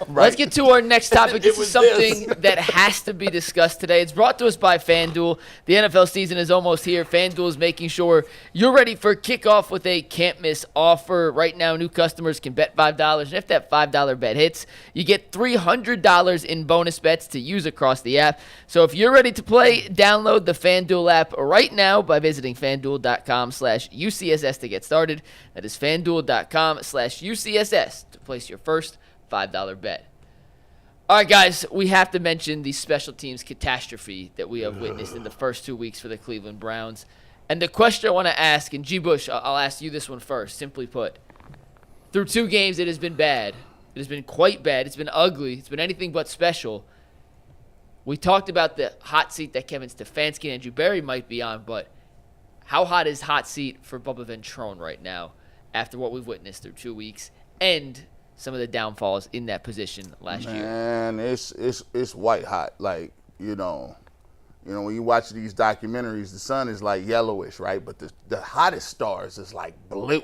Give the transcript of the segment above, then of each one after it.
Let's get to our next topic. This is something that has to be discussed today. It's brought to us by FanDuel. The NFL season is almost here. FanDuel is making sure you're ready for kickoff with a can't-miss offer. Right now, new customers can bet $5, and if that $5 bet hits, you get $300 in bonus bets to use across the app. So if you're ready to play, download the FanDuel app right now by visiting FanDuel.com/UCSS to get started. That is FanDuel.com/UCSS to place your first $5 bet. All right, guys, we have to mention the special teams catastrophe that we have witnessed in the first 2 weeks for the Cleveland Browns. And the question I want to ask, and G. Bush, I'll ask you this one first, simply put. Through 2 games, it has been bad. It has been quite bad. It's been ugly. It's been anything but special. We talked about the hot seat that Kevin Stefanski and Andrew Berry might be on, but how hot is hot seat for Bubba Ventrone right now after what we've witnessed through 2 weeks and some of the downfalls in that position last year? Man, it's white hot. Like, you know, when you watch these documentaries, the sun is like yellowish, right? But the hottest stars is like blue.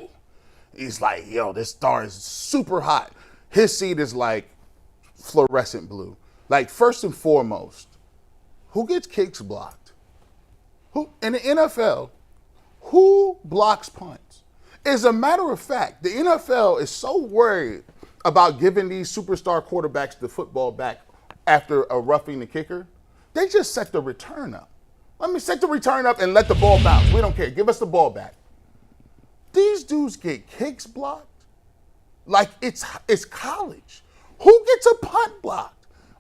He's like, yo, this star is super hot. His seat is like fluorescent blue. Like, first and foremost, who gets kicks blocked? Who in the NFL, who blocks punts? As a matter of fact, the NFL is so worried about giving these superstar quarterbacks the football back after a roughing the kicker, they just set the return up. Let me set the return up and let the ball bounce. We don't care. Give us the ball back. These dudes get kicks blocked like it's college. Who gets a punt blocked?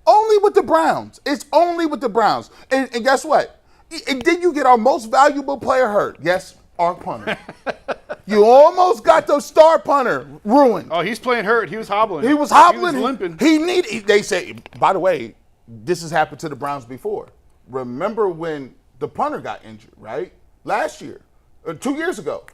Only with the Browns. It's only with the Browns. And guess what? And then you get our most valuable player hurt. Yes, our punter. You almost got the star punter ruined. Oh, he's playing hurt. He was hobbling. He was hobbling. He was limping. They say, by the way, this has happened to the Browns before. Remember when the punter got injured, right? Last year, 2 years ago.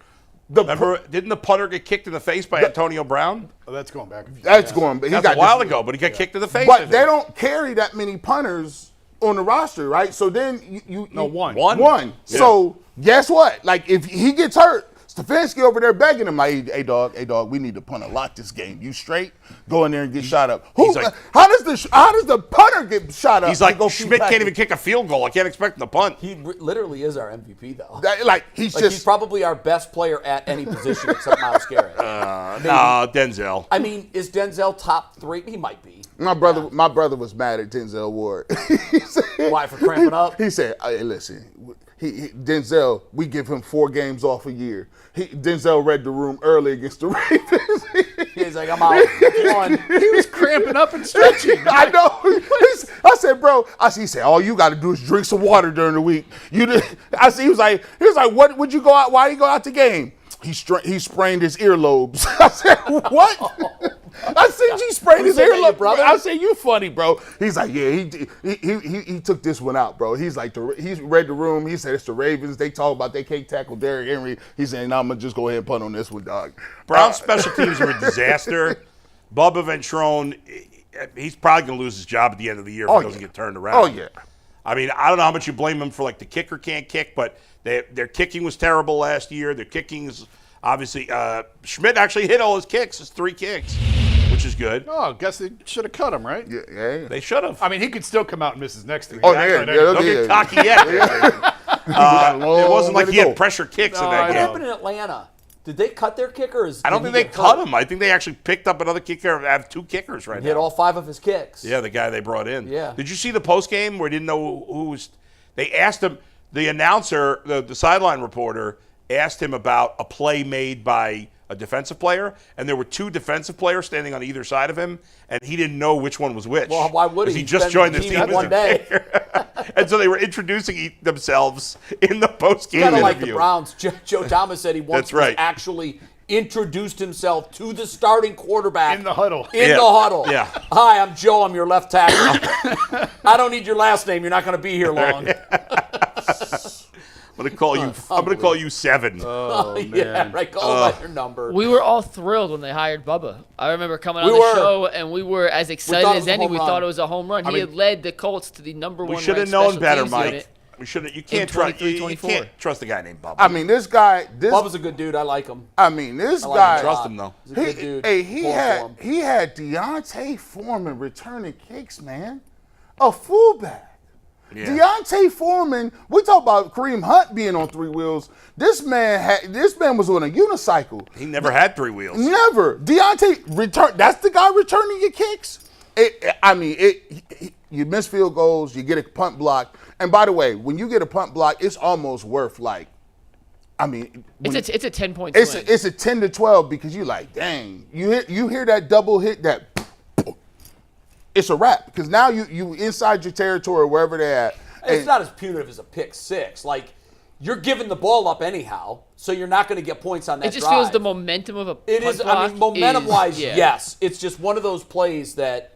Didn't the punter get kicked in the face by Antonio Brown? Oh, that's going back. That's a while ago, but he got kicked in the face. But they don't carry that many punters on the roster, right? So then one. Yeah. So guess what? Like, if he gets hurt, Stefanski over there begging him, like, hey dog, we need to punt a lot this game. You straight? Go in there and get shot up. How does the punter get shot up? He's like, Schmidt can't even kick a field goal. I can't expect him to punt. He literally is our MVP, though. He's probably our best player at any position except Myles Garrett. No, Denzel. I mean, is Denzel top 3? He might be. My brother was mad at Denzel Ward. He said, why, for cramping up? He said, hey, listen, Denzel, we give him 4 games off a year. Denzel read the room early against the Ravens. He's like, I'm out. One. He was cramping up and stretching. I know. I said, bro. He said, all you got to do is drink some water during the week. He was like, what would you go out? Why did you go out the game? He sprained his earlobes. I said, what? I said, you sprained his earlobe, brother. I said, you funny, bro. He's like, yeah, he took this one out, bro. He's like, he read the room. He said, it's the Ravens. They talk about they can't tackle Derrick Henry. He said, no, I'm going to just go ahead and punt on this one, dog. Browns special teams are a disaster. Bubba Ventrone, he's probably going to lose his job at the end of the year if he doesn't get turned around. Oh, yeah. I mean, I don't know how much you blame him for, like, the kicker can't kick, but their kicking was terrible last year. Their kicking is obviously Schmidt actually hit all his kicks. It's 3 kicks, which is good. Oh, I guess they should have cut him, right? Yeah. They should have. I mean, he could still come out and miss his next thing. Oh, yeah. Don't get cocky yet. It wasn't like he had pressure kicks in that What game. happened in Atlanta? Did they cut their kickers? I don't think they cut him. I think they actually picked up another kicker. Have 2 kickers right now. Hit all 5 of his kicks. Yeah, the guy they brought in. Yeah. Did you see the post game where they didn't know who was? They asked him. The announcer, the sideline reporter, asked him about a play made by a defensive player, and there were 2 defensive players standing on either side of him, and he didn't know which one was which. Well, why would he? He just joined the team one day. And so they were introducing themselves in the post-game Kind of interview. like the Browns. Joe Thomas said he once actually introduced himself to the starting quarterback in the huddle. The huddle. Yeah. Hi, I'm Joe. I'm your left tackle. I don't need your last name. You're not going to be here long. I'm gonna call you. I'm gonna call you 7. Oh man! Yeah, right. Call him by your number. We were all thrilled when they hired Bubba. I remember coming on the show, and we were as excited as any. We thought it was a home run. He had led the Colts to the number 1 We should have ranked known special better, teams Mike. unit. We shouldn't. You can't trust. You can't trust a guy named Bubba. I mean, this guy. Bubba's a good dude. I like him. I mean, this like guy. him. Trust him though. He's a good dude. Hey, Pulling he had Deontay Foreman returning kicks, man. A fullback. Yeah. Deontay Foreman. We talk about Kareem Hunt being on 3 wheels. This man was on a unicycle. He never had 3 wheels. Never. Deontay return. That's the guy returning your kicks. You miss field goals. You get a punt block. And by the way, when you get a punt block, it's almost worth it's a 10-point swing. It's a 10 to 12 because you like, dang. You hear that double hit, that it's a wrap because now you inside your territory wherever they're at. It's not as punitive as a pick six. Like, you're giving the ball up anyhow, so you're not going to get points on that It just drive. feels the momentum of a It punt is. block I mean, momentum-wise, yeah. yes. It's just one of those plays that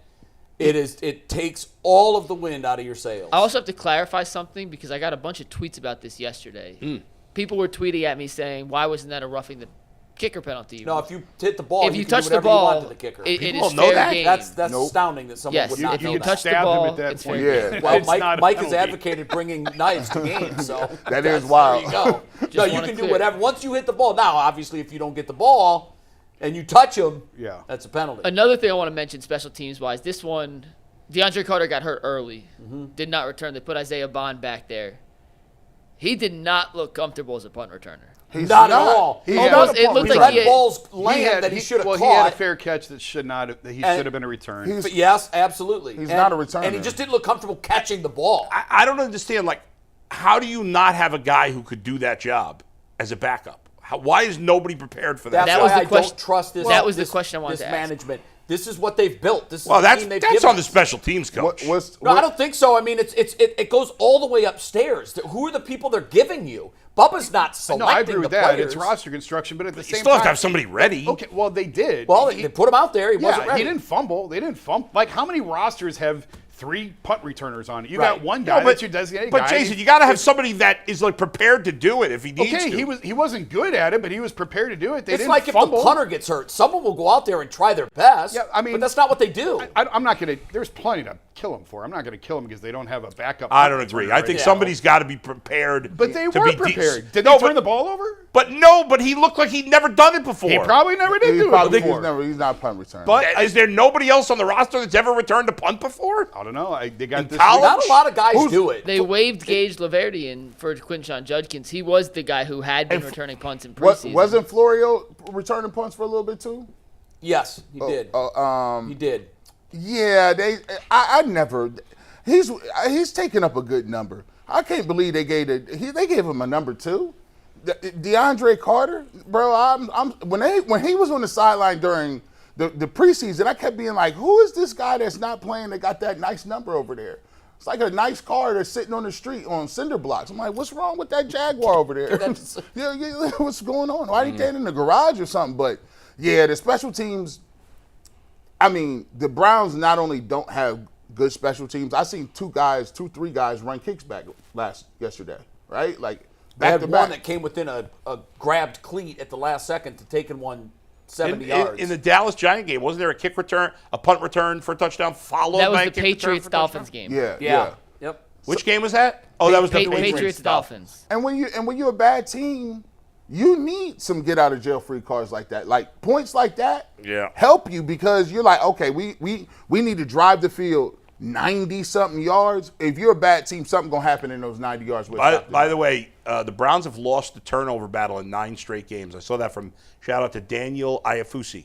it takes all of the wind out of your sails. I also have to clarify something because I got a bunch of tweets about this yesterday. People were tweeting at me saying, "Why wasn't that a roughing the kicker penalty?" No, if you hit the ball, if you can touch do the whatever you want ball, to the kicker. it is know fair that? game. That's Nope. astounding that someone Yes, would not if know you that. touch the Stab him ball, at that it's point. fair game. Yeah. Well, It's not a Mike has penalty. advocated bringing knives to games, so That is wild. There you go. No, you wanna can do clear. whatever. Once you hit the ball, now obviously if you don't get the ball and you touch him, Yeah. that's a penalty. Another thing I want to mention, special teams wise, this one, DeAndre Carter got hurt early, did not return. They put Isaiah Bond back there. He did not look comfortable as a punt returner. He's Not at all. He Almost, had- it looked He like let he had, balls land that he should have Well, caught. he had a fair catch that should have been a return. He's- But yes, absolutely. He's not a returner. And he just didn't look comfortable catching the ball. I don't understand. Like, how do you not have a guy who could do that job as a backup? Why is nobody prepared for that? That's That why was the I question- don't trust this. that was the this- question I wanted this to ask. management. This is what they've built. This is Well, the that's team they've that's given on the us. special teams coach. No, I don't think so. I mean, it goes all the way upstairs. Who are the people they're giving you? Bubba's not selecting No, I agree with the that. players. It's roster construction, but at the You same still have to time, have somebody ready. Okay, well they did. Well, they put him out there. He wasn't yeah, ready. he didn't fumble. They didn't fumble. Like, how many rosters have 3 punt returners on it? You Right. got one guy that's your designated guy. But Jason, you got to have somebody that is like prepared to do it if he needs Okay, to. he wasn't good at it, but he was prepared to do it. They It's didn't like fumble. if the punter gets hurt, someone will go out there and try their best. Yeah, I mean- but that's not what they do. I'm not going to. There's plenty to kill him for. I'm not going to kill him because they don't have a backup. I punt don't agree. returner I right think now. somebody's got to be prepared. But they to were be prepared. Did No, they turn but- the ball over? But he looked like he'd never done it before. He probably never did He do it probably before. he's not a punt returner. But is there nobody else on the roster that's ever returned a punt before? I don't know. They got In this. college? Not a lot of guys do it. they waived Gage Laverdian for Quinshon Judkins. He was the guy who had been returning punts in preseason. Wasn't Florio returning punts for a little bit too? Yes, he did. He did. Yeah, I never. He's taking up a good number. I can't believe they gave him a number 2. DeAndre Carter, bro. When he was on the sideline during the preseason, I kept being like, who is this guy that's not playing that got that nice number over there? It's like a nice car that's sitting on the street on cinder blocks. I'm like, what's wrong with that Jaguar over there? yeah, what's going on? Why ain't that in the garage or something? But yeah, the special teams. I mean, the Browns not only don't have good special teams. I seen 3 guys run kicks back yesterday, right? Like They back had to one back. that came within a grabbed cleat at the last second to taking one 70 yards. In the Dallas Giant game, wasn't there a punt return for a touchdown followed That was by the a kick return Patriots for a touchdown? Dolphins game. Yeah. Yep. Which game was that? Oh, that was the Patriots Dolphins. And when you're a bad team, you need some get out of jail free cards like that. Like points like that help you because you're like, okay, we need to drive the field 90-something yards. If you're a bad team, something gonna happen in those 90 yards. By the way, the Browns have lost the turnover battle in 9 straight games. I saw that from shout out to Daniel Iafusi.